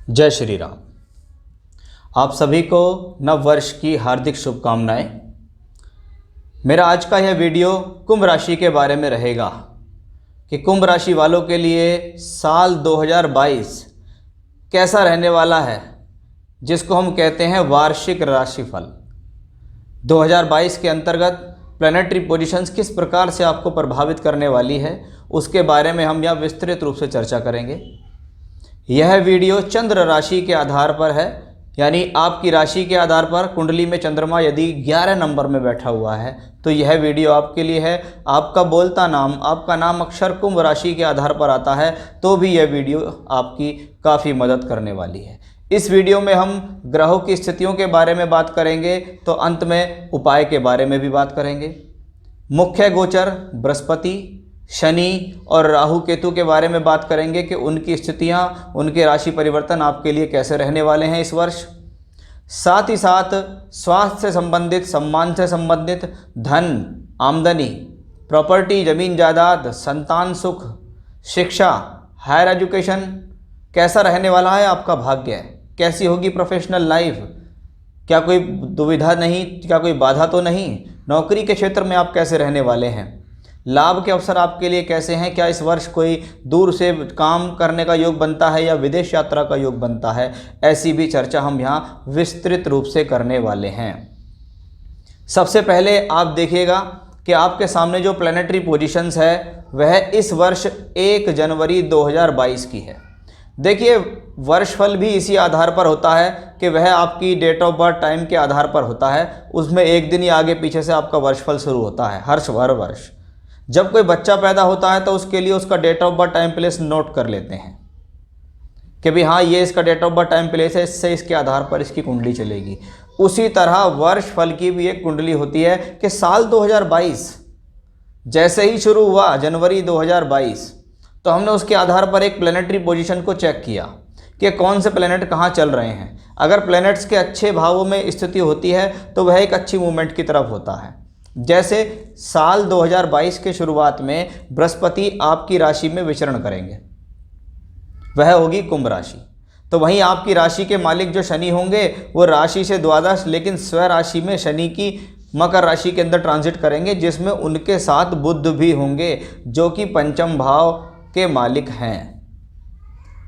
जय श्री राम। आप सभी को नव वर्ष की हार्दिक शुभकामनाएं। मेरा आज का यह वीडियो कुंभ राशि के बारे में रहेगा कि कुंभ राशि वालों के लिए साल 2022 कैसा रहने वाला है, जिसको हम कहते हैं वार्षिक राशिफल। 2022 के अंतर्गत प्लैनेटरी पोजीशंस किस प्रकार से आपको प्रभावित करने वाली है, उसके बारे में हम यहाँ विस्तृत रूप से चर्चा करेंगे। यह वीडियो चंद्र राशि के आधार पर है, यानी आपकी राशि के आधार पर कुंडली में चंद्रमा यदि 11 नंबर में बैठा हुआ है तो यह वीडियो आपके लिए है। आपका बोलता नाम, आपका नाम अक्षर कुंभ राशि के आधार पर आता है तो भी यह वीडियो आपकी काफ़ी मदद करने वाली है। इस वीडियो में हम ग्रहों की स्थितियों के बारे में बात करेंगे तो अंत में उपाय के बारे में भी बात करेंगे। मुख्य गोचर बृहस्पति, शनि और राहु केतु के बारे में बात करेंगे कि उनकी स्थितियां, उनके राशि परिवर्तन आपके लिए कैसे रहने वाले हैं इस वर्ष। साथ ही साथ स्वास्थ्य से संबंधित, सम्मान से संबंधित, धन, आमदनी, प्रॉपर्टी, जमीन जायदाद, संतान सुख, शिक्षा, हायर एजुकेशन, कैसा रहने वाला है आपका भाग्य, कैसी होगी प्रोफेशनल लाइफ, क्या कोई दुविधा नहीं, क्या कोई बाधा तो नहीं, नौकरी के क्षेत्र में आप कैसे रहने वाले हैं, लाभ के अवसर आपके लिए कैसे हैं, क्या इस वर्ष कोई दूर से काम करने का योग बनता है या विदेश यात्रा का योग बनता है, ऐसी भी चर्चा हम यहाँ विस्तृत रूप से करने वाले हैं। सबसे पहले आप देखिएगा कि आपके सामने जो प्लैनेटरी पोजीशंस है वह इस वर्ष 1 जनवरी 2022 की है। देखिए, वर्षफल भी इसी आधार पर होता है कि वह आपकी डेट ऑफ बर्थ टाइम के आधार पर होता है। उसमें एक दिन ही आगे पीछे से आपका वर्षफल शुरू होता है हर वर्ष। जब कोई बच्चा पैदा होता है तो उसके लिए उसका date of birth time place note कर लेते हैं कि भाई हाँ, ये इसका date of birth time place है, इससे इसके आधार पर इसकी कुंडली चलेगी। उसी तरह वर्षफल की भी एक कुंडली होती है कि साल 2022 जैसे ही शुरू हुआ, जनवरी 2022, तो हमने उसके आधार पर एक प्लैनेटरी पोजीशन को चेक किया कि कौन से प्लैनेट कहाँ चल रहे हैं। अगर प्लैनेट्स के अच्छे भावों में स्थिति होती है तो वह एक अच्छी मूवमेंट की तरफ होता है। जैसे साल 2022 के शुरुआत में बृहस्पति आपकी राशि में विचरण करेंगे, वह होगी कुंभ राशि। तो वहीं आपकी राशि के मालिक जो शनि होंगे वो राशि से द्वादश, लेकिन स्व राशि में शनि की मकर राशि के अंदर ट्रांजिट करेंगे, जिसमें उनके साथ बुध भी होंगे जो कि पंचम भाव के मालिक हैं।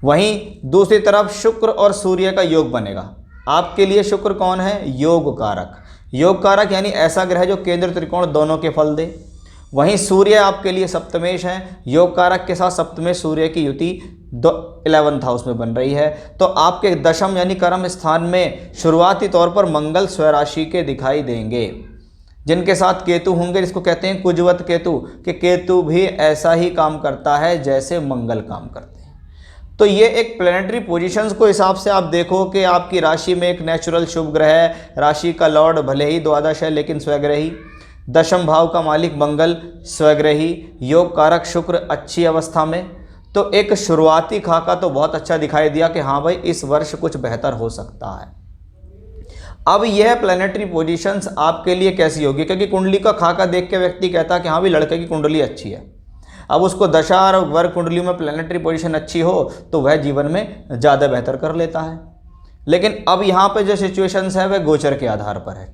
वहीं दूसरी तरफ शुक्र और सूर्य का योग बनेगा। आपके लिए शुक्र कौन है? योग कारक। योग कारक यानी ऐसा ग्रह जो केंद्र त्रिकोण दोनों के फल दे। वहीं सूर्य आपके लिए सप्तमेश है। योग कारक के साथ सप्तमेश सूर्य की युति 11th हाउस में बन रही है। तो आपके दशम यानी कर्म स्थान में शुरुआती तौर पर मंगल स्वराशि के दिखाई देंगे, जिनके साथ केतु होंगे, जिसको कहते हैं कुजवत केतु, कि केतु भी ऐसा ही काम करता है जैसे मंगल काम करते हैं। तो ये एक प्लैनेटरी पोजीशंस को हिसाब से आप देखो कि आपकी राशि में एक नेचुरल शुभ ग्रह है। राशि का लॉर्ड भले ही द्वादश है लेकिन स्वग्रही, दशम भाव का मालिक मंगल स्वग्रही, योग कारक शुक्र अच्छी अवस्था में। तो एक शुरुआती खाका तो बहुत अच्छा दिखाई दिया कि हाँ भाई, इस वर्ष कुछ बेहतर हो सकता है। अब यह प्लैनेटरी पोजीशंस आपके लिए कैसी होगी, क्योंकि कुंडली का खाका देख के व्यक्ति कहता है कि हाँ भाई, लड़के की कुंडली अच्छी है। अब उसको दशा और वर्ग कुंडली में प्लैनेटरी पोजीशन अच्छी हो तो वह जीवन में ज़्यादा बेहतर कर लेता है। लेकिन अब यहाँ पे जो सिचुएशंस है वह गोचर के आधार पर है,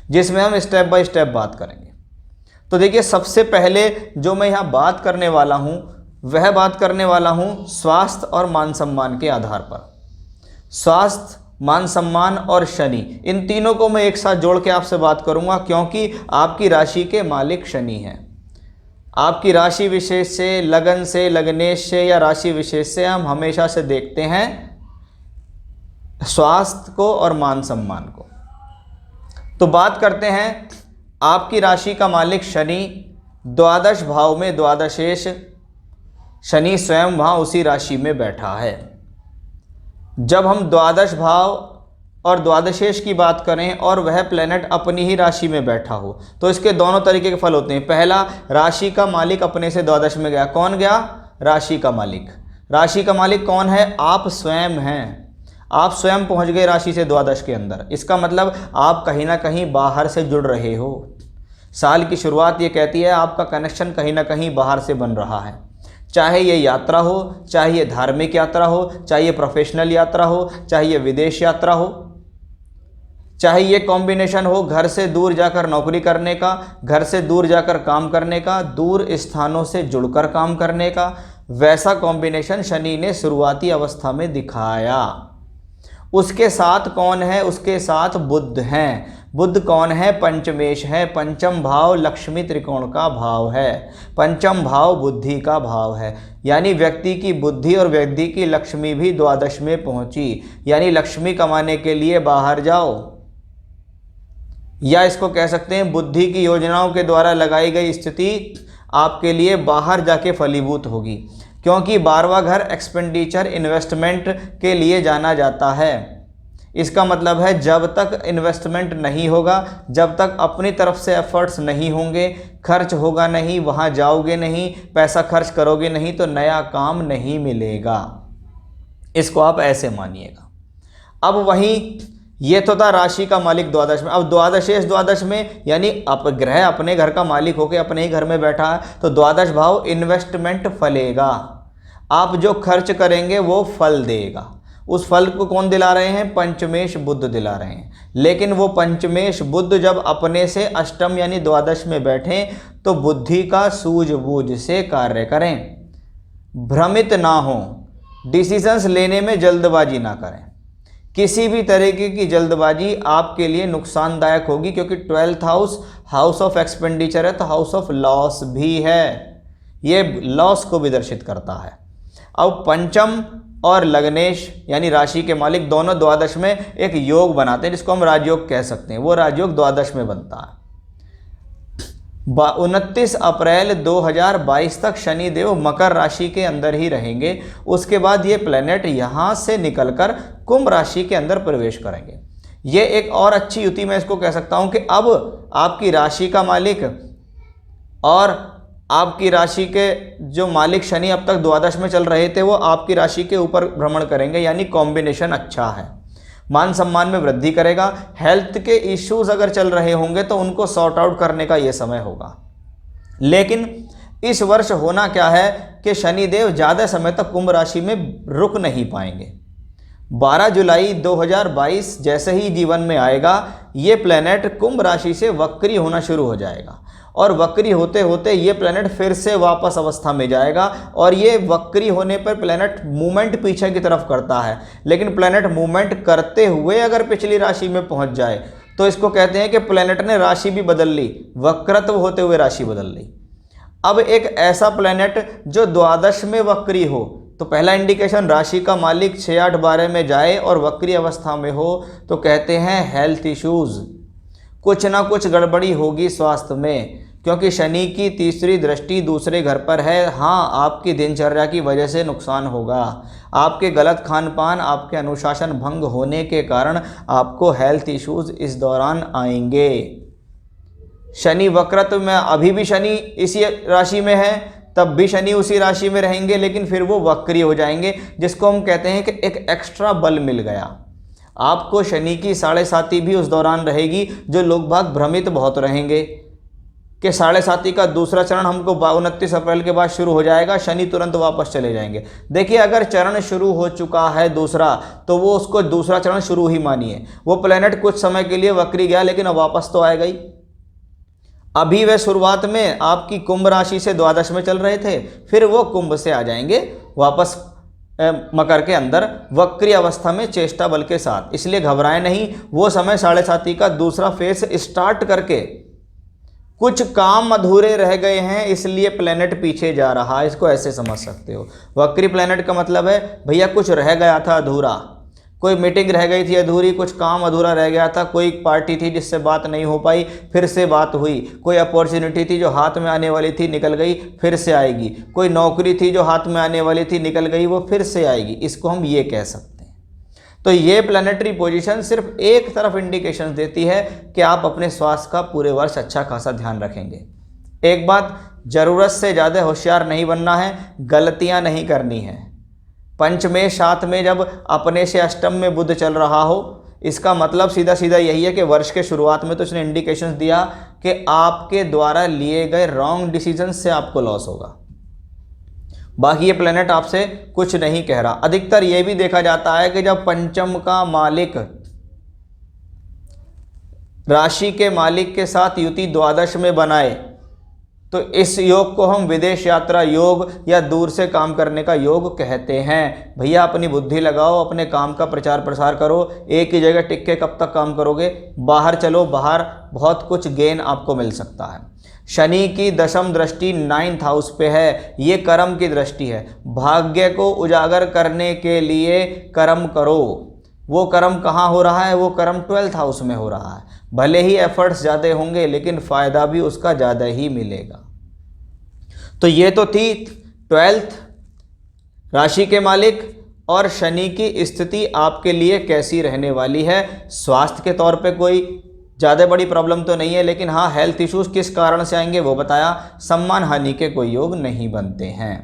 जिसमें हम स्टेप बाय स्टेप बात करेंगे। तो देखिए, सबसे पहले जो मैं यहाँ बात करने वाला हूँ वह बात करने वाला हूँ स्वास्थ्य और मान सम्मान के आधार पर। स्वास्थ्य, मान सम्मान और शनि, इन तीनों को मैं एक साथ जोड़ के आपसे बात करूँगा, क्योंकि आपकी राशि के मालिक शनि हैं। आपकी राशि विशेष से, लगन से, लग्नेश से या राशि विशेष से हम हमेशा से देखते हैं स्वास्थ्य को और मान सम्मान को। तो बात करते हैं, आपकी राशि का मालिक शनि द्वादश भाव में द्वादशेश शनि स्वयं वहाँ उसी राशि में बैठा है। जब हम द्वादश भाव और द्वादशेश की बात करें और वह प्लैनेट अपनी ही राशि में बैठा हो तो इसके दोनों तरीके के फल होते हैं। पहला, राशि का मालिक अपने से द्वादश में गया। कौन गया? राशि का मालिक। राशि का मालिक कौन है? आप स्वयं हैं। आप स्वयं पहुंच गए राशि से द्वादश के अंदर। इसका मतलब आप कहीं ना कहीं बाहर से जुड़ रहे हो। साल की शुरुआत ये कहती है आपका कनेक्शन कहीं ना कहीं बाहर से बन रहा है, चाहे ये यात्रा हो, चाहे ये धार्मिक यात्रा हो, चाहे ये प्रोफेशनल यात्रा हो, चाहे ये विदेश यात्रा हो, चाहे ये कॉम्बिनेशन हो घर से दूर जाकर नौकरी करने का, घर से दूर जाकर काम करने का, दूर स्थानों से जुड़कर काम करने का, वैसा कॉम्बिनेशन शनि ने शुरुआती अवस्था में दिखाया। उसके साथ कौन है? उसके साथ बुध हैं। बुध कौन है? पंचमेश है। पंचम भाव लक्ष्मी त्रिकोण का भाव है। पंचम भाव बुद्धि का भाव है। यानी व्यक्ति की बुद्धि और व्यक्ति की लक्ष्मी भी द्वादश में पहुंची। यानी लक्ष्मी कमाने के लिए बाहर जाओ, या इसको कह सकते हैं बुद्धि की योजनाओं के द्वारा लगाई गई स्थिति आपके लिए बाहर जाके फलीभूत होगी, क्योंकि 12वां घर एक्सपेंडिचर इन्वेस्टमेंट के लिए जाना जाता है। इसका मतलब है जब तक इन्वेस्टमेंट नहीं होगा, जब तक अपनी तरफ से एफर्ट्स नहीं होंगे, खर्च होगा नहीं, वहाँ जाओगे नहीं, पैसा खर्च करोगे नहीं, तो नया काम नहीं मिलेगा। इसको आप ऐसे मानिएगा। अब वहीं ये तो था राशि का मालिक द्वादश में। अब द्वादशेश द्वादश में यानी ग्रह अपने घर का मालिक होकर अपने ही घर में बैठा है, तो द्वादश भाव इन्वेस्टमेंट फलेगा। आप जो खर्च करेंगे वो फल देगा। उस फल को कौन दिला रहे हैं? पंचमेश बुध दिला रहे हैं। लेकिन वो पंचमेश बुध जब अपने से अष्टम यानी द्वादश में बैठें तो बुद्धि का सूझबूझ से कार्य करें, भ्रमित ना हो, डिसीजंस लेने में जल्दबाजी ना करें। किसी भी तरीके की जल्दबाजी आपके लिए नुकसानदायक होगी, क्योंकि 12th house house of expenditure है, तो हाउस ऑफ लॉस भी है। ये लॉस को भी दर्शित करता है। अब पंचम और लग्नेश यानी राशि के मालिक दोनों द्वादश में एक योग बनाते हैं, जिसको हम राजयोग कह सकते हैं। वो राजयोग द्वादश में बनता है। 29 अप्रैल 2022 तक शनिदेव मकर राशि के अंदर ही रहेंगे। उसके बाद ये प्लेनेट यहाँ से निकलकर कुंभ राशि के अंदर प्रवेश करेंगे। ये एक और अच्छी युति मैं इसको कह सकता हूँ कि अब आपकी राशि का मालिक और आपकी राशि के जो मालिक शनि अब तक द्वादश में चल रहे थे, वो आपकी राशि के ऊपर भ्रमण करेंगे। यानी कॉम्बिनेशन अच्छा है। मान सम्मान में वृद्धि करेगा। हेल्थ के इश्यूज अगर चल रहे होंगे तो उनको सॉर्ट आउट करने का ये समय होगा। लेकिन इस वर्ष होना क्या है कि शनिदेव ज़्यादा समय तक कुंभ राशि में रुक नहीं पाएंगे। 12 जुलाई 2022 जैसे ही जीवन में आएगा, ये प्लैनेट कुंभ राशि से वक्री होना शुरू हो जाएगा, और वक्री होते होते ये प्लैनेट फिर से वापस अवस्था में जाएगा। और ये वक्री होने पर प्लैनेट मूवमेंट पीछे की तरफ करता है, लेकिन प्लैनेट मूवमेंट करते हुए अगर पिछली राशि में पहुंच जाए तो इसको कहते हैं कि प्लैनेट ने राशि भी बदल ली, वक्रत्व होते हुए राशि बदल ली। अब एक ऐसा प्लैनेट जो द्वादश में वक्री हो, तो पहला इंडिकेशन राशि का मालिक 6, 8, 12 में जाए और वक्री अवस्था में हो, तो कहते हैं हेल्थ इश्यूज, कुछ ना कुछ गड़बड़ी होगी स्वास्थ्य में, क्योंकि शनि की तीसरी दृष्टि दूसरे घर पर है। हाँ, आपकी दिनचर्या की वजह से नुकसान होगा। आपके गलत खान पान, आपके अनुशासन भंग होने के कारण आपको हेल्थ इश्यूज इस दौरान आएंगे। शनि वक्रत्व में, अभी भी शनि इसी राशि में है, तब भी शनि उसी राशि में रहेंगे, लेकिन फिर वो वक्री हो जाएंगे, जिसको हम कहते हैं कि एक एक्स्ट्रा बल मिल गया। आपको शनि की 7.5 भी उस दौरान रहेगी, जो लोग बाग भ्रमित बहुत रहेंगे कि 7.5 का दूसरा चरण हमको 29 अप्रैल के बाद शुरू हो जाएगा, शनि तुरंत वापस चले जाएंगे। देखिए, अगर चरण शुरू हो चुका है दूसरा, तो वो उसको दूसरा चरण शुरू ही मानिए। वो प्लैनेट कुछ समय के लिए वक्री गया, लेकिन अब वापस तो आएगा ही। अभी वे शुरुआत में आपकी कुंभ राशि से द्वादश में चल रहे थे, फिर वो कुंभ से आ जाएंगे वापस मकर के अंदर वक्री अवस्था में चेष्टा बल के साथ। इसलिए घबराएं नहीं, वो समय 7.5 का दूसरा फेज स्टार्ट करके, कुछ काम अधूरे रह गए हैं इसलिए प्लेनेट पीछे जा रहा है, इसको ऐसे समझ सकते हो। वक्री प्लेनेट का मतलब है भैया कुछ रह गया था अधूरा, कोई मीटिंग रह गई थी अधूरी, कुछ काम अधूरा रह गया था, कोई पार्टी थी जिससे बात नहीं हो पाई, फिर से बात हुई, कोई अपॉर्चुनिटी थी जो हाथ में आने वाली थी निकल गई, फिर से आएगी, कोई नौकरी थी जो हाथ में आने वाली थी निकल गई, वो फिर से आएगी, इसको हम ये कह सकते हैं। तो ये प्लैनेटरी पोजीशन सिर्फ एक तरफ इंडिकेशन देती है कि आप अपने स्वास्थ्य का पूरे वर्ष अच्छा खासा ध्यान रखेंगे। एक बात, ज़रूरत से ज़्यादा होशियार नहीं बनना है, गलतियाँ नहीं करनी है। पंचमें 7 में जब अपने से अष्टम में बुध चल रहा हो, इसका मतलब सीधा सीधा यही है कि वर्ष के शुरुआत में तो इसने इंडिकेशंस दिया कि आपके द्वारा लिए गए रॉन्ग डिसीजन से आपको लॉस होगा। बाकी ये प्लेनेट आपसे कुछ नहीं कह रहा। अधिकतर ये भी देखा जाता है कि जब पंचम का मालिक राशि के मालिक के साथ युति द्वादश में बनाए तो इस योग को हम विदेश यात्रा योग या दूर से काम करने का योग कहते हैं। भैया अपनी बुद्धि लगाओ, अपने काम का प्रचार प्रसार करो, एक ही जगह टिक के कब तक काम करोगे? बाहर चलो, बाहर बहुत कुछ गेन आपको मिल सकता है। शनि की दशम दृष्टि 9th हाउस पे है, ये कर्म की दृष्टि है। भाग्य को उजागर करने के लिए कर्म करो। वो कर्म कहाँ हो रहा है? वो कर्म 12th हाउस में हो रहा है। भले ही एफर्ट्स ज़्यादा होंगे लेकिन फ़ायदा भी उसका ज़्यादा ही मिलेगा। तो ये तो थी 12th राशि के मालिक और शनि की स्थिति आपके लिए कैसी रहने वाली है। स्वास्थ्य के तौर पे कोई ज़्यादा बड़ी प्रॉब्लम तो नहीं है, लेकिन हाँ हेल्थ इश्यूज किस कारण से आएंगे वो बताया। सम्मान हानि के कोई योग नहीं बनते हैं।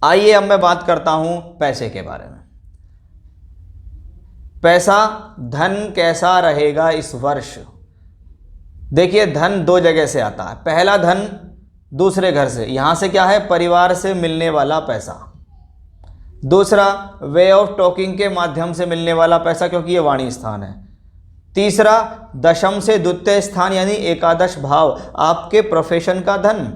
आइए अब मैं बात करता हूँ पैसे के बारे में। पैसा, धन कैसा रहेगा इस वर्ष? देखिए धन दो जगह से आता है। पहला धन दूसरे घर से, यहाँ से क्या है? परिवार से मिलने वाला पैसा। दूसरा वे ऑफ टॉकिंग के माध्यम से मिलने वाला पैसा, क्योंकि ये वाणी स्थान है। तीसरा दशम से द्वितीय स्थान यानी एकादश भाव, आपके प्रोफेशन का धन।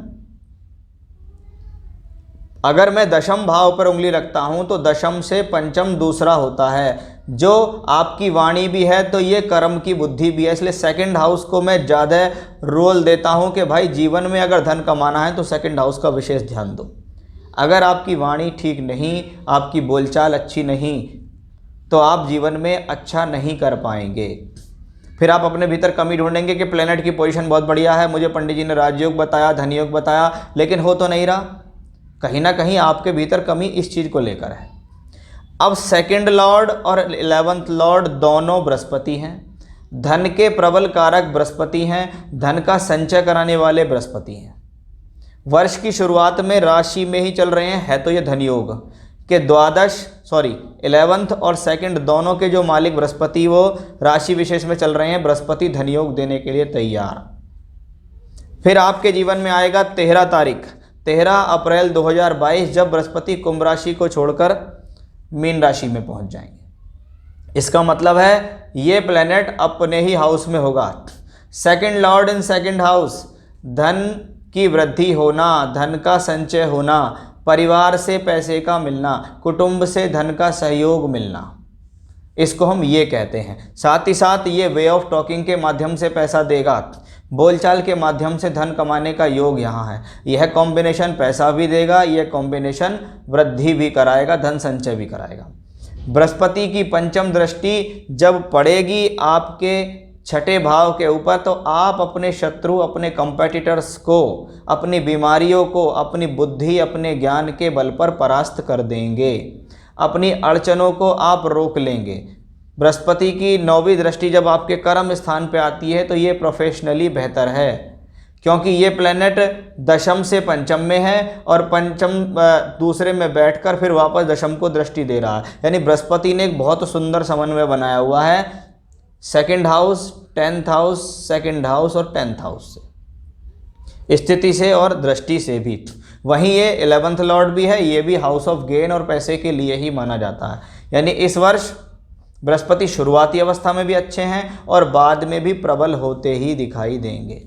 अगर मैं दशम भाव पर उंगली रखता हूं तो दशम से पंचम दूसरा होता है, जो आपकी वाणी भी है तो ये कर्म की बुद्धि भी है। इसलिए सेकंड हाउस को मैं ज़्यादा रोल देता हूं कि भाई जीवन में अगर धन कमाना है तो सेकंड हाउस का विशेष ध्यान दो। अगर आपकी वाणी ठीक नहीं, आपकी बोलचाल अच्छी नहीं, तो आप जीवन में अच्छा नहीं कर पाएंगे। फिर आप अपने भीतर कमी ढूंढेंगे कि प्लेनेट की पोजीशन बहुत बढ़िया है, मुझे पंडित जी ने राजयोग बताया, धन योग बताया, लेकिन हो तो नहीं रहा। कहीं ना कहीं आपके भीतर कमी इस चीज़ को लेकर है। अब सेकंड लॉर्ड और 11th लॉर्ड दोनों बृहस्पति हैं। धन के प्रबल कारक बृहस्पति हैं, धन का संचय कराने वाले बृहस्पति हैं। वर्ष की शुरुआत में राशि में ही चल रहे हैं, है तो ये धन योग के 11th और 2nd दोनों के जो मालिक बृहस्पति वो राशि विशेष में चल रहे हैं। बृहस्पति धन योग देने के लिए तैयार। फिर आपके जीवन में आएगा 13 अप्रैल 2022, जब बृहस्पति कुंभ राशि को छोड़कर मीन राशि में पहुंच जाएंगे। इसका मतलब है ये प्लेनेट अपने ही हाउस में होगा। Second Lord in second house, धन की वृद्धि होना, धन का संचय होना, परिवार से पैसे का मिलना, कुटुंब से धन का सहयोग मिलना, इसको हम ये कहते हैं। साथ ही साथ ये वे ऑफ टॉकिंग के माध्यम से पैसा देगा, बोलचाल के माध्यम से धन कमाने का योग यहाँ है। यह कॉम्बिनेशन पैसा भी देगा, यह कॉम्बिनेशन वृद्धि भी कराएगा, धन संचय भी कराएगा। बृहस्पति की पंचम दृष्टि जब पड़ेगी आपके 6ठे भाव के ऊपर, तो आप अपने शत्रु, अपने कंपेटिटर्स को, अपनी बीमारियों को अपनी बुद्धि, अपने ज्ञान के बल पर परास्त कर देंगे। अपनी अड़चनों को आप रोक लेंगे। बृहस्पति की 9वीं दृष्टि जब आपके कर्म स्थान पे आती है तो ये प्रोफेशनली बेहतर है, क्योंकि ये प्लेनेट दशम से पंचम में है और पंचम दूसरे में बैठकर फिर वापस दशम को दृष्टि दे रहा है। यानी बृहस्पति ने एक बहुत सुंदर समन्वय बनाया हुआ है, 2nd house, 10th house, 2nd house और 10th हाउस से, स्थिति से और दृष्टि से भी। वहीं ये 11th लॉर्ड भी है, ये भी हाउस ऑफ गेन और पैसे के लिए ही माना जाता है। यानी इस वर्ष बृहस्पति शुरुआती अवस्था में भी अच्छे हैं और बाद में भी प्रबल होते ही दिखाई देंगे।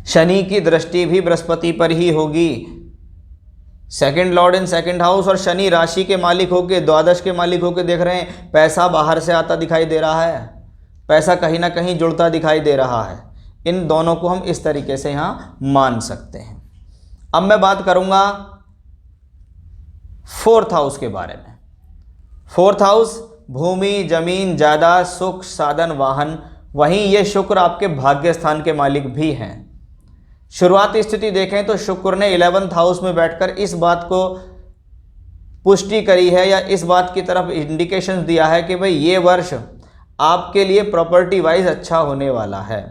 शनि की दृष्टि भी बृहस्पति पर ही होगी। 2nd लॉर्ड इन 2nd हाउस और शनि राशि के मालिक होके, द्वादश के मालिक होके देख रहे हैं, पैसा बाहर से आता दिखाई दे रहा है, पैसा कहीं ना कहीं जुड़ता दिखाई दे रहा है। इन दोनों को हम इस तरीके से यहाँ मान सकते हैं। अब मैं बात करूँगा 4th हाउस के बारे में। 4th हाउस भूमि, जमीन, जायदाद, सुख, साधन, वाहन। वहीं ये शुक्र आपके भाग्य स्थान के मालिक भी हैं। शुरुआती स्थिति देखें तो शुक्र ने 11th हाउस में बैठकर इस बात को पुष्टि करी है या इस बात की तरफ इंडिकेशन दिया है कि भाई ये वर्ष आपके लिए प्रॉपर्टी वाइज अच्छा होने वाला है।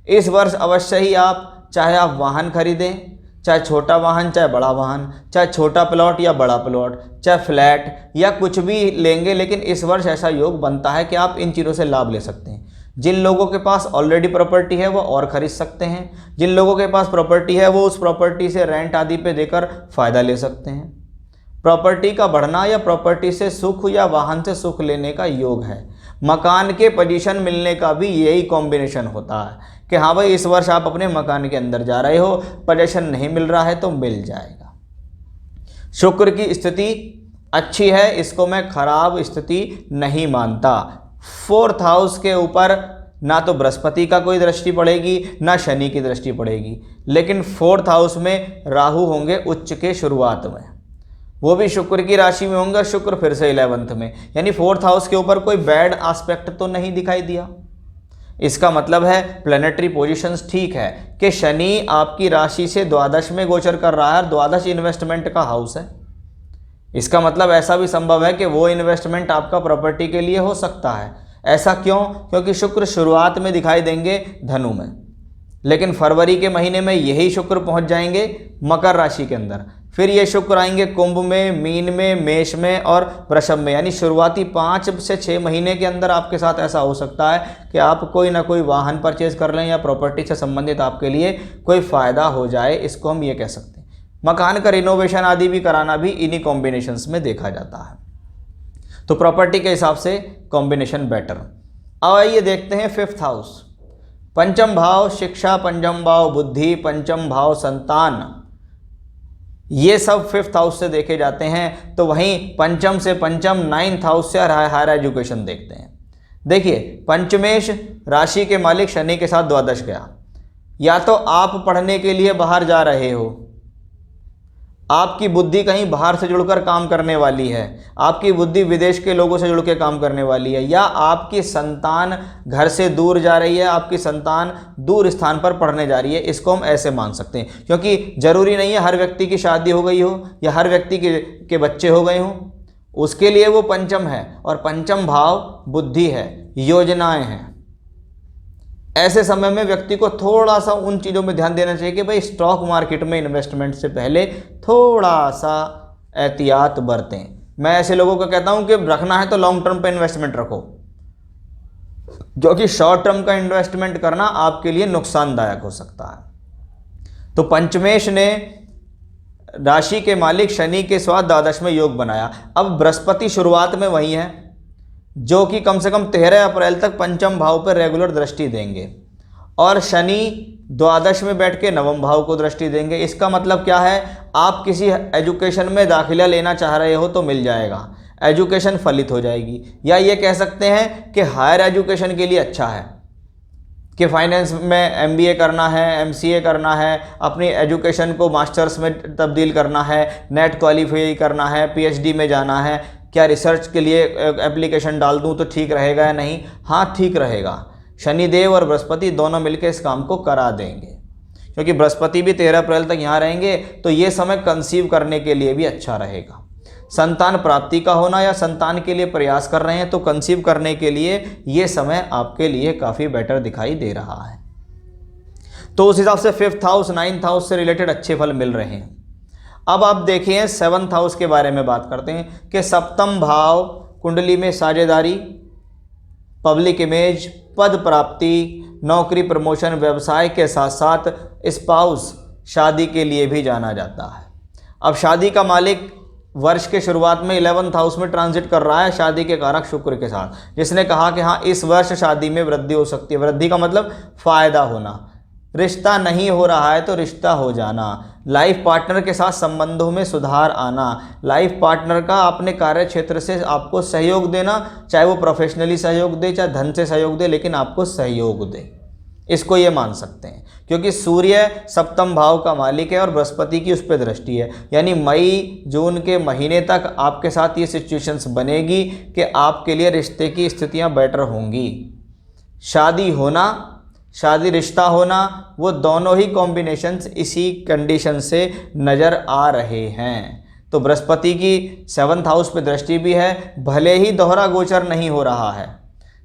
इस वर्ष अवश्य ही आप, चाहे आप वाहन खरीदें, चाहे छोटा वाहन चाहे बड़ा वाहन, चाहे छोटा प्लॉट या बड़ा प्लॉट, चाहे फ्लैट या कुछ भी लेंगे, लेकिन इस वर्ष ऐसा योग बनता है कि आप इन चीज़ों से लाभ ले सकते हैं। जिन लोगों के पास ऑलरेडी प्रॉपर्टी है वो और खरीद सकते हैं, जिन लोगों के पास प्रॉपर्टी है वो उस प्रॉपर्टी से रेंट आदि पे देकर फ़ायदा ले सकते हैं। प्रॉपर्टी का बढ़ना या प्रॉपर्टी से सुख या वाहन से सुख लेने का योग है। मकान के पोजीशन मिलने का भी यही कॉम्बिनेशन होता है कि हाँ भाई इस वर्ष आप अपने मकान के अंदर जा रहे हो, पोजीशन नहीं मिल रहा है तो मिल जाएगा। शुक्र की स्थिति अच्छी है, इसको मैं खराब स्थिति नहीं मानता। 4th हाउस के ऊपर ना तो बृहस्पति का कोई दृष्टि पड़ेगी ना शनि की दृष्टि पड़ेगी, लेकिन 4th हाउस में राहु होंगे उच्च के शुरुआत में, वो भी शुक्र की राशि में होंगे। शुक्र फिर से 11th में, यानी 4th हाउस के ऊपर कोई बैड एस्पेक्ट तो नहीं दिखाई दिया। इसका मतलब है प्लैनेटरी पोजीशंस ठीक है कि शनि आपकी राशि से द्वादश में गोचर कर रहा है और द्वादश इन्वेस्टमेंट का हाउस है। इसका मतलब ऐसा भी संभव है कि वो इन्वेस्टमेंट आपका प्रॉपर्टी के लिए हो सकता है। ऐसा क्यों? क्योंकि शुक्र शुरुआत में दिखाई देंगे धनु में, लेकिन फरवरी के महीने में यही शुक्र पहुंच जाएंगे मकर राशि के अंदर, फिर ये शुक्र आएंगे कुंभ में, मीन में, मेष में और वृषभ में। यानी शुरुआती 5 से 6 महीने के अंदर आपके साथ ऐसा हो सकता है कि आप कोई ना कोई वाहन परचेज कर लें या प्रॉपर्टी से संबंधित आपके लिए कोई फ़ायदा हो जाए, इसको हम ये कह सकते हैं। मकान का रिनोवेशन आदि भी कराना भी इन्हीं कॉम्बिनेशंस में देखा जाता है, तो प्रॉपर्टी के हिसाब से कॉम्बिनेशन बेटर। अब आइए देखते हैं 5th हाउस। पंचम भाव शिक्षा, पंचम भाव बुद्धि, पंचम भाव संतान, ये सब 5th हाउस से देखे जाते हैं। तो वहीं पंचम से पंचम 9th हाउस से हायर एजुकेशन देखते हैं। देखिए पंचमेश राशि के मालिक शनि के साथ द्वादश गया, या तो आप पढ़ने के लिए बाहर जा रहे हो, आपकी बुद्धि कहीं बाहर से जुड़कर काम करने वाली है, आपकी बुद्धि विदेश के लोगों से जुड़ के काम करने वाली है, या आपकी संतान घर से दूर जा रही है, आपकी संतान दूर स्थान पर पढ़ने जा रही है। इसको हम ऐसे मान सकते हैं, क्योंकि ज़रूरी नहीं है हर व्यक्ति की शादी हो गई हो या हर व्यक्ति के बच्चे हो गए हों, उसके लिए वो पंचम है। और पंचम भाव बुद्धि है, योजनाएं हैं। ऐसे समय में व्यक्ति को थोड़ा सा उन चीज़ों में ध्यान देना चाहिए कि भाई स्टॉक मार्केट में इन्वेस्टमेंट से पहले थोड़ा सा एहतियात बरतें। मैं ऐसे लोगों को कहता हूं कि रखना है तो लॉन्ग टर्म पे इन्वेस्टमेंट रखो, क्योंकि शॉर्ट टर्म का इन्वेस्टमेंट करना आपके लिए नुकसानदायक हो सकता है। तो पंचमेश ने राशि के मालिक शनि के साथ द्वादश में योग बनाया। अब बृहस्पति शुरुआत में वही है जो कि कम से कम 13 अप्रैल तक पंचम भाव पर रेगुलर दृष्टि देंगे, और शनि द्वादश में बैठ के नवम भाव को दृष्टि देंगे। इसका मतलब क्या है? आप किसी एजुकेशन में दाखिला लेना चाह रहे हो तो मिल जाएगा, एजुकेशन फलित हो जाएगी। या ये कह सकते हैं कि हायर एजुकेशन के लिए अच्छा है कि फाइनेंस में MBA करना है, MCA करना है, अपनी एजुकेशन को मास्टर्स में तब्दील करना है, नेट क्वालिफाई करना है, PhD में जाना है, क्या रिसर्च के लिए एप्लीकेशन डाल दूं तो ठीक रहेगा या नहीं? हाँ ठीक रहेगा। शनिदेव और बृहस्पति दोनों मिलकर इस काम को करा देंगे, क्योंकि बृहस्पति भी 13 अप्रैल तक यहाँ रहेंगे, तो ये समय कंसीव करने के लिए भी अच्छा रहेगा। संतान प्राप्ति का होना या संतान के लिए प्रयास कर रहे हैं तो कंसीव करने के लिए ये समय आपके लिए काफ़ी बेटर दिखाई दे रहा है। तो उस हिसाब से 5th हाउस 9th हाउस से रिलेटेड अच्छे फल मिल रहे हैं। अब आप देखिए 7th हाउस के बारे में बात करते हैं कि सप्तम भाव कुंडली में साझेदारी, पब्लिक इमेज, पद प्राप्ति, नौकरी, प्रमोशन, व्यवसाय के साथ साथ स्पाउस, शादी के लिए भी जाना जाता है। अब शादी का मालिक वर्ष के शुरुआत में 11th हाउस में ट्रांजिट कर रहा है शादी के कारक शुक्र के साथ, जिसने कहा कि हाँ इस वर्ष शादी में वृद्धि हो सकती है। वृद्धि का मतलब फायदा होना, रिश्ता नहीं हो रहा है तो रिश्ता हो जाना, लाइफ पार्टनर के साथ संबंधों में सुधार आना, लाइफ पार्टनर का अपने कार्य क्षेत्र से आपको सहयोग देना, चाहे वो प्रोफेशनली सहयोग दे चाहे धन से सहयोग दे, लेकिन आपको सहयोग दे, इसको ये मान सकते हैं। क्योंकि सूर्य सप्तम भाव का मालिक है और बृहस्पति की उस पर दृष्टि है, यानी मई जून के महीने तक आपके साथ ये सिचुएशंस बनेगी कि आपके लिए रिश्ते की स्थितियां बेटर होंगी। शादी होना, शादी रिश्ता होना, वो दोनों ही कॉम्बिनेशंस इसी कंडीशन से नज़र आ रहे हैं। तो बृहस्पति की 7th हाउस पे दृष्टि भी है, भले ही दोहरा गोचर नहीं हो रहा है,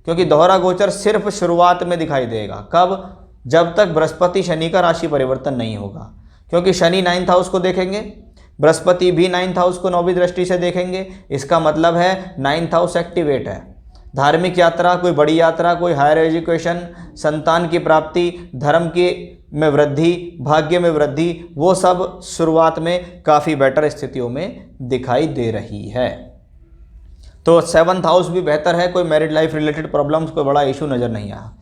क्योंकि दोहरा गोचर सिर्फ शुरुआत में दिखाई देगा। कब? जब तक बृहस्पति शनि का राशि परिवर्तन नहीं होगा, क्योंकि शनि 9th हाउस को देखेंगे, बृहस्पति भी 9th हाउस को 9वीं दृष्टि से देखेंगे। इसका मतलब है 9th हाउस एक्टिवेट है, धार्मिक यात्रा, कोई बड़ी यात्रा, कोई हायर एजुकेशन, संतान की प्राप्ति, धर्म की में वृद्धि, भाग्य में वृद्धि, वो सब शुरुआत में काफ़ी बेटर स्थितियों में दिखाई दे रही है। तो 7th हाउस भी बेहतर है, कोई मैरिड लाइफ रिलेटेड प्रॉब्लम्स, कोई बड़ा इशू नज़र नहीं आया।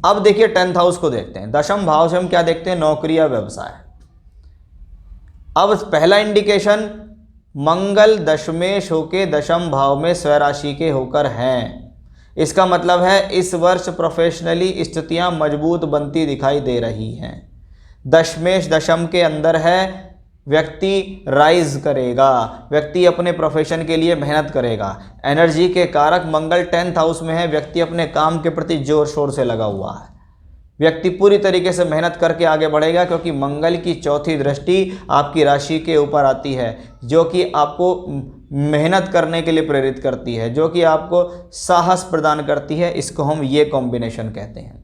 अब देखिए 10th हाउस को देखते हैं। 10th भाव से हम क्या देखते हैं? नौकरी या व्यवसाय। अब पहला इंडिकेशन, मंगल दशमेश होके 10th भाव में स्वराशि के होकर हैं। इसका मतलब है इस वर्ष प्रोफेशनली स्थितियां मजबूत बनती दिखाई दे रही हैं। दशमेश 10th के अंदर है, व्यक्ति राइज करेगा, व्यक्ति अपने प्रोफेशन के लिए मेहनत करेगा। एनर्जी के कारक मंगल 10th हाउस में है, व्यक्ति अपने काम के प्रति जोर शोर से लगा हुआ है। व्यक्ति पूरी तरीके से मेहनत करके आगे बढ़ेगा, क्योंकि मंगल की चौथी दृष्टि आपकी राशि के ऊपर आती है, जो कि आपको मेहनत करने के लिए प्रेरित करती है, जो कि आपको साहस प्रदान करती है। इसको हम ये कॉम्बिनेशन कहते हैं।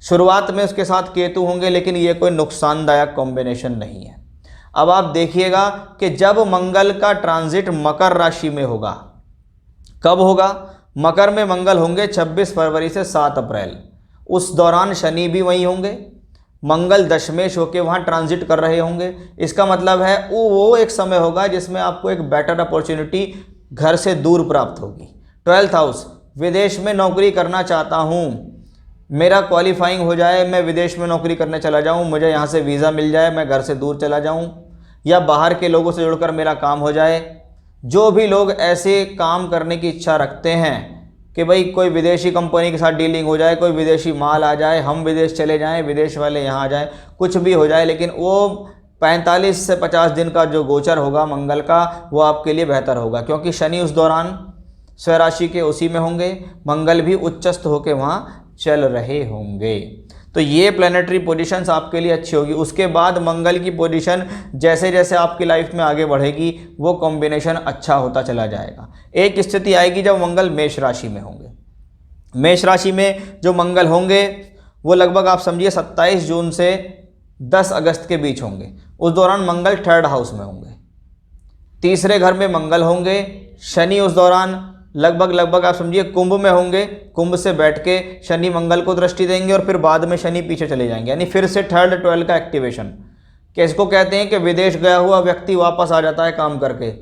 शुरुआत में उसके साथ केतु होंगे, लेकिन ये कोई नुकसानदायक कॉम्बिनेशन नहीं है। अब आप देखिएगा कि जब मंगल का ट्रांजिट मकर राशि में होगा, कब होगा? मकर में मंगल होंगे 26 फरवरी से 7 अप्रैल। उस दौरान शनि भी वहीं होंगे, मंगल दशमेश होकर वहाँ ट्रांजिट कर रहे होंगे। इसका मतलब है वो एक समय होगा जिसमें आपको एक बेटर अपॉर्चुनिटी घर से दूर प्राप्त होगी। 12th हाउस, विदेश में नौकरी करना चाहता हूँ, मेरा क्वालिफाइंग हो जाए, मैं विदेश में नौकरी करने चला जाऊँ, मुझे यहाँ से वीज़ा मिल जाए, मैं घर से दूर चला जाऊँ, या बाहर के लोगों से जुड़कर मेरा काम हो जाए। जो भी लोग ऐसे काम करने की इच्छा रखते हैं कि भाई कोई विदेशी कंपनी के साथ डीलिंग हो जाए, कोई विदेशी माल आ जाए, हम विदेश चले जाएं, विदेश वाले यहाँ आ जाएं, कुछ भी हो जाए, लेकिन वो 45 से 50 दिन का जो गोचर होगा मंगल का, वो आपके लिए बेहतर होगा, क्योंकि शनि उस दौरान स्वराशि के उसी में होंगे, मंगल भी उच्चस्थ होकर वहाँ चल रहे होंगे। तो ये प्लैनेटरी पोजीशंस आपके लिए अच्छी होगी। उसके बाद मंगल की पोजीशन जैसे जैसे आपकी लाइफ में आगे बढ़ेगी, वो कॉम्बिनेशन अच्छा होता चला जाएगा। एक स्थिति आएगी जब मंगल मेष राशि में होंगे। मेष राशि में जो मंगल होंगे वो लगभग आप समझिए 27 जून से 10 अगस्त के बीच होंगे। उस दौरान मंगल 3rd हाउस में होंगे, तीसरे घर में मंगल होंगे। शनि उस दौरान लगभग आप समझिए कुंभ में होंगे, कुंभ से बैठ के शनि मंगल को दृष्टि देंगे और फिर बाद में शनि पीछे चले जाएंगे, यानी फिर से 3rd 12 का एक्टिवेशन। कि इसको कहते हैं कि विदेश गया हुआ व्यक्ति वापस आ जाता है काम करके,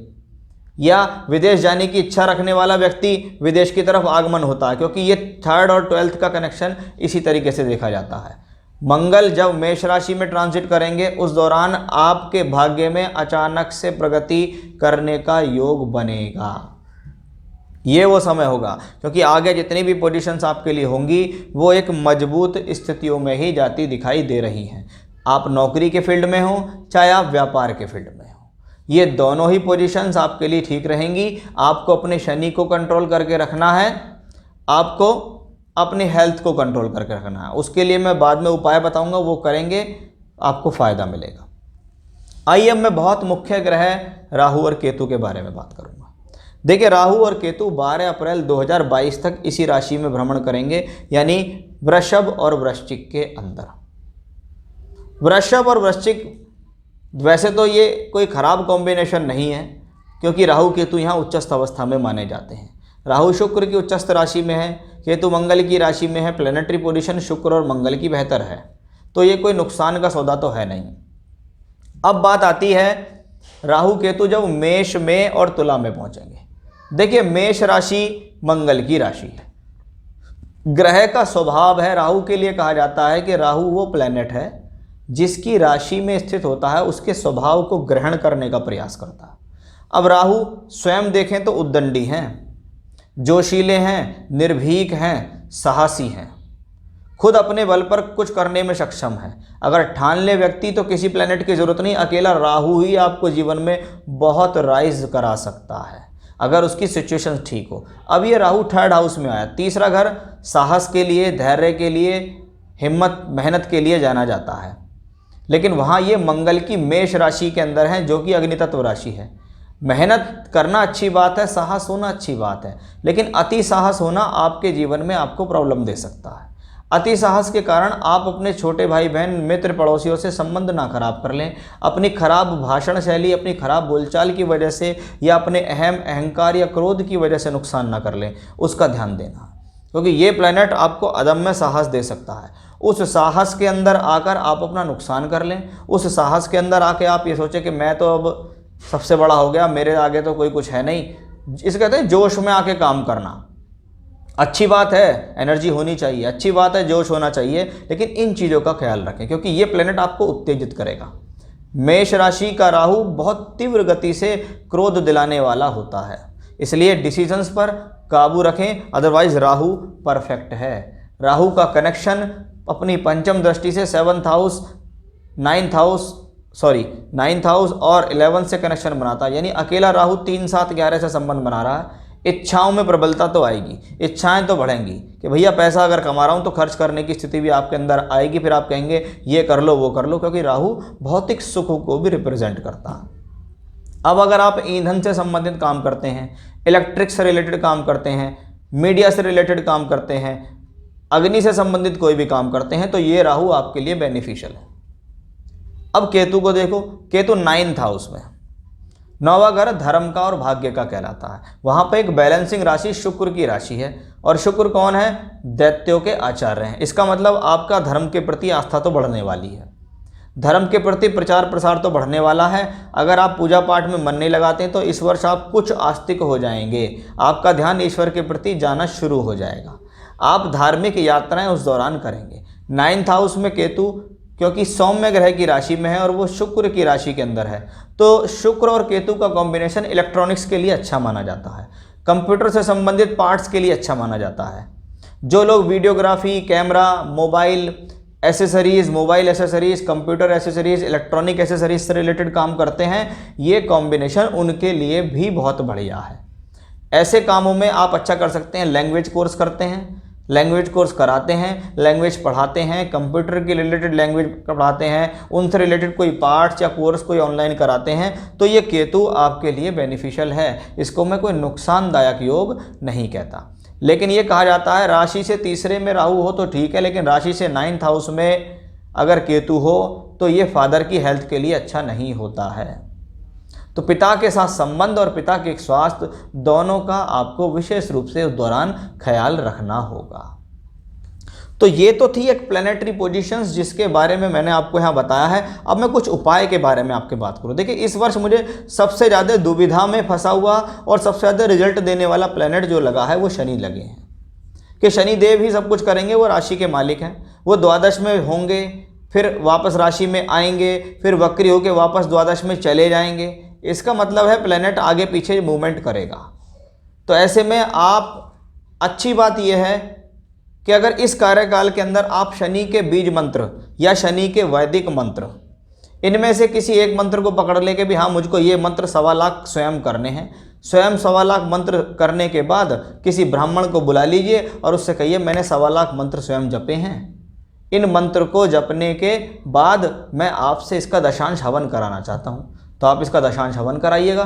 या विदेश जाने की इच्छा रखने वाला व्यक्ति विदेश की तरफ आगमन होता है, क्योंकि ये 3rd और 12th का कनेक्शन इसी तरीके से देखा जाता है। मंगल जब मेष राशि में ट्रांजिट करेंगे, उस दौरान आपके भाग्य में अचानक से प्रगति करने का योग बनेगा। ये वो समय होगा, क्योंकि आगे जितनी भी पोजीशंस आपके लिए होंगी वो एक मजबूत स्थितियों में ही जाती दिखाई दे रही हैं। आप नौकरी के फील्ड में हो, चाहे आप व्यापार के फील्ड में हो, ये दोनों ही पोजीशंस आपके लिए ठीक रहेंगी। आपको अपने शनि को कंट्रोल करके रखना है, आपको अपनी हेल्थ को कंट्रोल करके रखना है। उसके लिए मैं बाद में उपाय बताऊंगा, वो करेंगे आपको फ़ायदा मिलेगा। आइए अब मैं बहुत मुख्य ग्रह राहु और केतु के बारे में बात करूंगा। देखिए, राहु और केतु 12 अप्रैल 2022 तक इसी राशि में भ्रमण करेंगे, यानी वृषभ और वृश्चिक के अंदर। वृषभ और वृश्चिक, वैसे तो ये कोई खराब कॉम्बिनेशन नहीं है, क्योंकि राहु केतु यहाँ उच्चस्थ अवस्था में माने जाते हैं। राहु शुक्र की उच्चस्थ राशि में है, केतु मंगल की राशि में है। प्लैनेटरी पोजीशन शुक्र और मंगल की बेहतर है, तो ये कोई नुकसान का सौदा तो है नहीं। अब बात आती है राहु केतु जब मेष में और तुला में पहुंचेंगे। देखिए, मेष राशि मंगल की राशि है, ग्रह का स्वभाव है। राहु के लिए कहा जाता है कि राहु वो प्लैनेट है जिसकी राशि में स्थित होता है उसके स्वभाव को ग्रहण करने का प्रयास करता है। अब राहु स्वयं देखें तो उद्दंडी हैं, जोशीले हैं, निर्भीक हैं, साहसी हैं, खुद अपने बल पर कुछ करने में सक्षम है। अगर ठान ले व्यक्ति तो किसी प्लैनेट की जरूरत नहीं, अकेला राहु ही आपको जीवन में बहुत राइज करा सकता है, अगर उसकी सिचुएशन ठीक हो। अब ये राहु 3rd हाउस में आया, तीसरा घर साहस के लिए, धैर्य के लिए, हिम्मत, मेहनत के लिए जाना जाता है, लेकिन वहाँ ये मंगल की मेष राशि के अंदर है, जो कि अग्नि तत्व राशि है। मेहनत करना अच्छी बात है, साहस होना अच्छी बात है, लेकिन अति साहस होना आपके जीवन में आपको प्रॉब्लम दे सकता है। अति साहस के कारण आप अपने छोटे भाई बहन, मित्र, पड़ोसियों से संबंध ना खराब कर लें, अपनी खराब भाषण शैली, अपनी खराब बोलचाल की वजह से, या अपने अहंकार या क्रोध की वजह से नुकसान ना कर लें, उसका ध्यान देना। क्योंकि ये प्लैनेट आपको अदम्य साहस दे सकता है। उस साहस के अंदर आकर आप अपना नुकसान कर लें, उस साहस के अंदर आके आप ये सोचें कि मैं तो अब सबसे बड़ा हो गया, मेरे आगे तो कोई कुछ है नहीं। इसे कहते हैं जोश में आके काम करना। अच्छी बात है, एनर्जी होनी चाहिए, अच्छी बात है, जोश होना चाहिए, लेकिन इन चीज़ों का ख्याल रखें क्योंकि ये प्लेनेट आपको उत्तेजित करेगा। मेष राशि का राहु बहुत तीव्र गति से क्रोध दिलाने वाला होता है, इसलिए डिसीजंस पर काबू रखें, अदरवाइज राहु परफेक्ट है। राहु का कनेक्शन अपनी पंचम दृष्टि से 7th हाउस, 9th हाउस और 11th से कनेक्शन बनाता है, यानी अकेला राहु 3, 7, 11 से संबंध बना रहा है। इच्छाओं में प्रबलता तो आएगी, इच्छाएं तो बढ़ेंगी कि भैया पैसा अगर कमा रहा हूं तो खर्च करने की स्थिति भी आपके अंदर आएगी। फिर आप कहेंगे ये कर लो वो कर लो, क्योंकि राहु भौतिक सुख को भी रिप्रेजेंट करता है। अब अगर आप ईंधन से संबंधित काम करते हैं, इलेक्ट्रिक से रिलेटेड काम करते हैं, मीडिया से रिलेटेड काम करते हैं, अग्नि से संबंधित कोई भी काम करते हैं, तो ये राहु आपके लिए बेनिफिशियल है। अब केतु को देखो, केतु 9th हाउस में, 9वां घर धर्म का और भाग्य का कहलाता है। वहां पर एक बैलेंसिंग राशि शुक्र की राशि है, और शुक्र कौन है? दैत्यों के आचार्य हैं। इसका मतलब आपका धर्म के प्रति आस्था तो बढ़ने वाली है, धर्म के प्रति प्रचार प्रसार तो बढ़ने वाला है। अगर आप पूजा पाठ में मन नहीं लगाते हैं तो इस वर्ष आप कुछ आस्तिक हो जाएंगे, आपका ध्यान ईश्वर के प्रति जाना शुरू हो जाएगा, आप धार्मिक यात्राएं उस दौरान करेंगे। 9th हाउस में केतु, क्योंकि सौम्य ग्रह की राशि में है और वो शुक्र की राशि के अंदर है, तो शुक्र और केतु का कॉम्बिनेशन इलेक्ट्रॉनिक्स के लिए अच्छा माना जाता है, कंप्यूटर से संबंधित पार्ट्स के लिए अच्छा माना जाता है। जो लोग videography, camera, mobile accessories, computer accessories, electronic accessories से रिलेटेड काम करते हैं, ये कॉम्बिनेशन उनके लिए भी बहुत बढ़िया है। ऐसे कामों में आप अच्छा कर सकते हैं। लैंग्वेज कोर्स करते हैं, लैंग्वेज कोर्स कराते हैं, लैंग्वेज पढ़ाते हैं, कंप्यूटर के रिलेटेड लैंग्वेज पढ़ाते हैं, उनसे रिलेटेड कोई पार्ट्स या कोर्स कोई ऑनलाइन कराते हैं, तो ये केतु आपके लिए बेनिफिशियल है। इसको मैं कोई नुकसानदायक योग नहीं कहता। लेकिन ये कहा जाता है राशि से तीसरे में राहु हो तो ठीक है, लेकिन राशि से 9th हाउस में अगर केतु हो तो ये फादर की हेल्थ के लिए अच्छा नहीं होता है। तो पिता के साथ संबंध और पिता के स्वास्थ्य दोनों का आपको विशेष रूप से उस दौरान ख्याल रखना होगा। तो ये तो थी एक प्लैनेटरी पोजीशंस जिसके बारे में मैंने आपको यहाँ बताया है। अब मैं कुछ उपाय के बारे में आपके बात करूँ। देखिए, इस वर्ष मुझे सबसे ज़्यादा दुविधा में फंसा हुआ और सबसे ज़्यादा रिजल्ट देने वाला प्लैनेट जो लगा है वो शनि लगे हैं, कि शनि देव ही सब कुछ करेंगे, वो राशि के मालिक हैं, वो द्वादश में होंगे, फिर वापस राशि में आएंगे, फिर वक्री होकर वापस द्वादश में चले जाएंगे। इसका मतलब है प्लैनेट आगे पीछे मूवमेंट करेगा। तो ऐसे में आप, अच्छी बात यह है कि अगर इस कार्यकाल के अंदर आप शनि के बीज मंत्र या शनि के वैदिक मंत्र, इनमें से किसी एक मंत्र को पकड़ ले के भी हाँ मुझको ये मंत्र 1.25 लाख स्वयं करने हैं, स्वयं 1.25 लाख मंत्र करने के बाद किसी ब्राह्मण को बुला लीजिए और उससे कहिए मैंने 1.25 लाख मंत्र स्वयं जपे हैं। इन मंत्र को जपने के बाद मैं आपसे इसका दशांश हवन कराना चाहता हूँ, तो आप इसका दशांश हवन कराइएगा,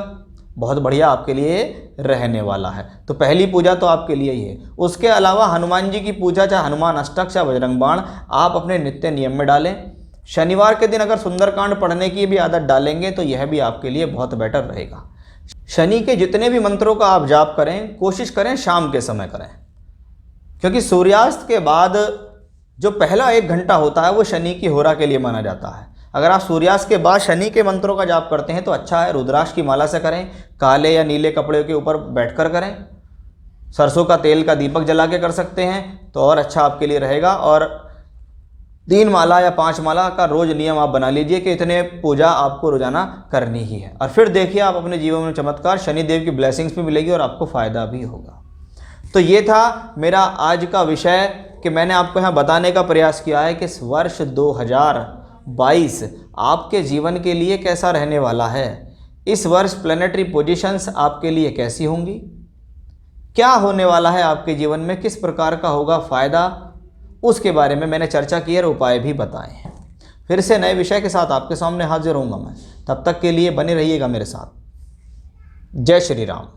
बहुत बढ़िया आपके लिए रहने वाला है। तो पहली पूजा तो आपके लिए ही है। उसके अलावा हनुमान जी की पूजा, चाहे हनुमान अष्टक या बजरंग बाण, आप अपने नित्य नियम में डालें। शनिवार के दिन अगर सुंदरकांड पढ़ने की भी आदत डालेंगे तो यह भी आपके लिए बहुत बेटर रहेगा। शनि के जितने भी मंत्रों का आप जाप करें, कोशिश करें शाम के समय करें, क्योंकि सूर्यास्त के बाद जो पहला 1 घंटा होता है वो शनि की होरा के लिए माना जाता है। अगर आप सूर्यास्त के बाद शनि के मंत्रों का जाप करते हैं तो अच्छा है। रुद्राक्ष की माला से करें, काले या नीले कपड़े के ऊपर बैठकर करें, सरसों का तेल का दीपक जला के कर सकते हैं तो और अच्छा आपके लिए रहेगा। और 3 माला या 5 माला का रोज नियम आप बना लीजिए कि इतने पूजा आपको रोजाना करनी ही है, और फिर देखिए आप अपने जीवन में चमत्कार, शनिदेव की ब्लेसिंग्स भी मिलेगी और आपको फायदा भी होगा। तो ये था मेरा आज का विषय कि मैंने आपको यहाँ बताने का प्रयास किया है कि इस वर्ष 2022 आपके जीवन के लिए कैसा रहने वाला है। इस वर्ष प्लैनेटरी पोजीशंस आपके लिए कैसी होंगी, क्या होने वाला है आपके जीवन में, किस प्रकार का होगा फायदा, उसके बारे में मैंने चर्चा की और उपाय भी बताए हैं। फिर से नए विषय के साथ आपके सामने हाजिर होऊंगा मैं, तब तक के लिए बने रहिएगा मेरे साथ। जय श्री राम।